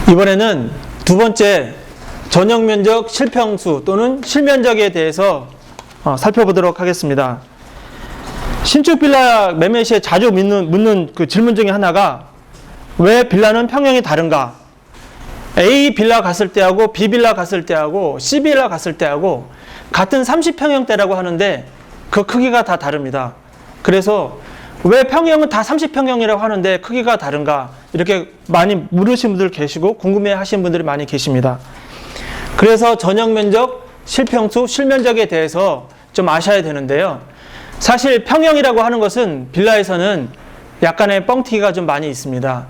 이번에는 두 번째 전용면적 실평수 또는 실면적에 대해서 살펴보도록 하겠습니다. 신축 빌라 매매 시에 자주 묻는 그 질문 중에 하나가 왜 빌라는 평형이 다른가? A 빌라 갔을 때하고 B 빌라 갔을 때하고 C 빌라 갔을 때하고 같은 30평형대라고 하는데 그 크기가 다 다릅니다. 그래서 왜 평형은 다 30평형이라고 하는데 크기가 다른가? 이렇게 많이 물으신 분들 계시고 궁금해 하시는 분들이 많이 계십니다. 그래서 전용면적, 실평수, 실면적에 대해서 좀 아셔야 되는데요. 사실 평형이라고 하는 것은 빌라에서는 약간의 뻥튀기가 좀 많이 있습니다.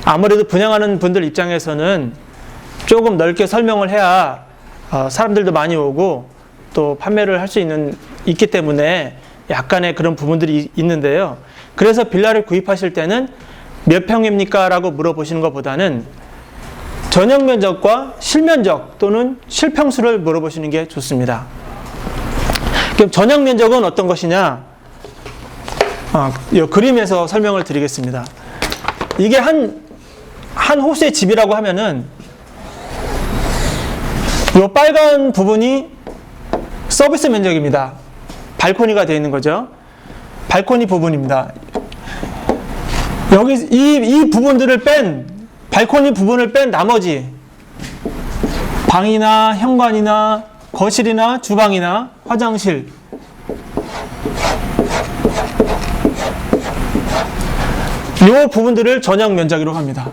아무래도 분양하는 분들 입장에서는 조금 넓게 설명을 해야 사람들도 많이 오고 또 판매를 할 수 있기 때문에 약간의 그런 부분들이 있는데요. 그래서 빌라를 구입하실 때는 몇 평입니까? 라고 물어보시는 것보다는 전용면적과 실면적 또는 실평수를 물어보시는 게 좋습니다. 그럼 전용면적은 어떤 것이냐? 이 그림에서 설명을 드리겠습니다. 이게 한 호수의 집이라고 하면은 이 빨간 부분이 서비스 면적입니다. 발코니가 되어 있는 거죠. 발코니 부분입니다. 여기 이 부분들을 발코니 부분을 뺀 나머지 방이나 현관이나 거실이나 주방이나 화장실 이 부분들을 전용 면적이라고 합니다.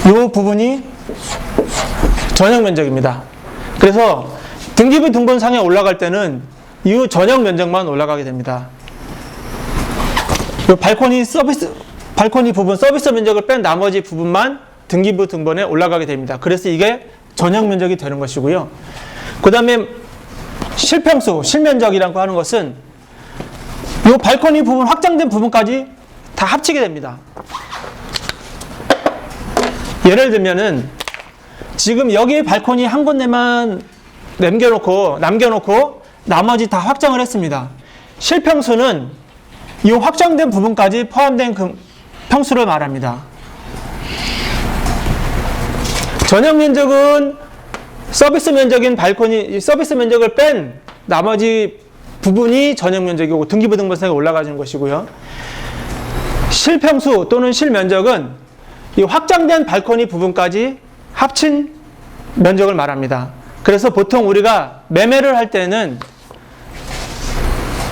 이 부분이 전용 면적입니다. 그래서 등기부 등본상에 올라갈 때는 이 전용 면적만 올라가게 됩니다. 이 발코니 부분 서비스 면적을 뺀 나머지 부분만 등기부 등본에 올라가게 됩니다. 그래서 이게 전용 면적이 되는 것이고요. 그 다음에 실평수, 실면적이라고 하는 것은 이 발코니 부분, 확장된 부분까지 다 합치게 됩니다. 예를 들면은 지금 여기 발코니 한 군데만 남겨놓고 나머지 다 확장을 했습니다. 실평수는 이 확장된 부분까지 포함된 그 평수를 말합니다. 전용 면적은 서비스 면적인 서비스 면적을 뺀 나머지 부분이 전용 면적이고 등기부 등본상에 올라가는 것이고요. 실평수 또는 실면적은 이 확장된 발코니 부분까지 합친 면적을 말합니다. 그래서 보통 우리가 매매를 할 때는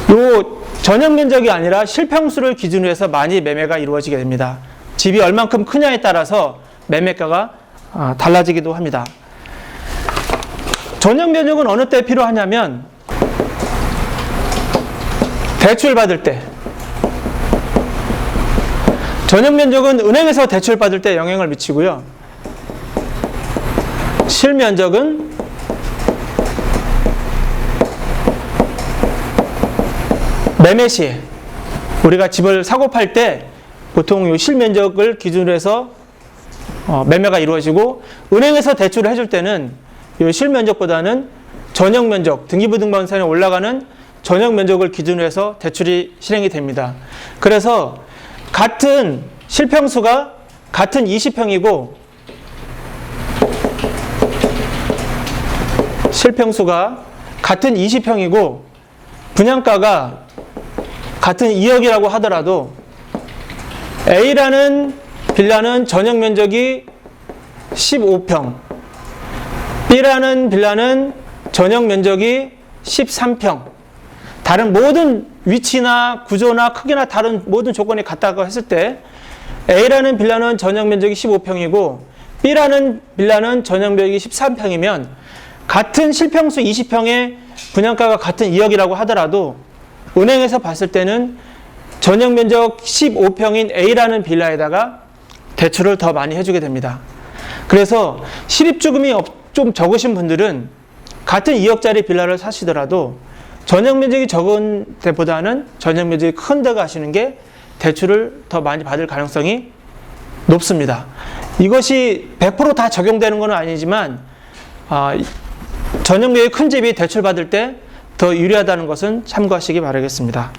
이 전용 면적이 아니라 실평수를 기준으로 해서 많이 매매가 이루어지게 됩니다. 집이 얼만큼 크냐에 따라서 매매가가 달라지기도 합니다. 전용 면적은 어느 때 필요하냐면 대출 받을 때, 전용 면적은 은행에서 대출 받을 때 영향을 미치고요. 실면적은 매매 시에 우리가 집을 사고 팔 때 보통 이 실면적을 기준으로 해서 매매가 이루어지고 은행에서 대출을 해줄 때는 이 실면적보다는 전용 면적, 등기부 등본상에 올라가는 전용 면적을 기준으로 해서 대출이 실행이 됩니다. 그래서 같은 실평수가 같은 20평이고 실평수가 같은 20평이고 분양가가 같은 2억이라고 하더라도 A라는 빌라는 전용 면적이 15평, B라는 빌라는 전용 면적이 13평, 다른 모든 위치나 구조나 크기나 다른 모든 조건이 같다고 했을 때 A라는 빌라는 전용 면적이 15평이고 B라는 빌라는 전용 면적이 13평이면 같은 실평수 20평의 분양가가 같은 2억이라고 하더라도 은행에서 봤을 때는 전용 면적 15평인 A라는 빌라에다가 대출을 더 많이 해주게 됩니다. 그래서 실입주금이 좀 적으신 분들은 같은 2억짜리 빌라를 사시더라도 전용 면적이 적은 데보다는 전용 면적이 큰 데 가시는 게 대출을 더 많이 받을 가능성이 높습니다. 이것이 100% 다 적용되는 건 아니지만 전용 면적이 큰 집이 대출 받을 때 더 유리하다는 것은 참고하시기 바라겠습니다.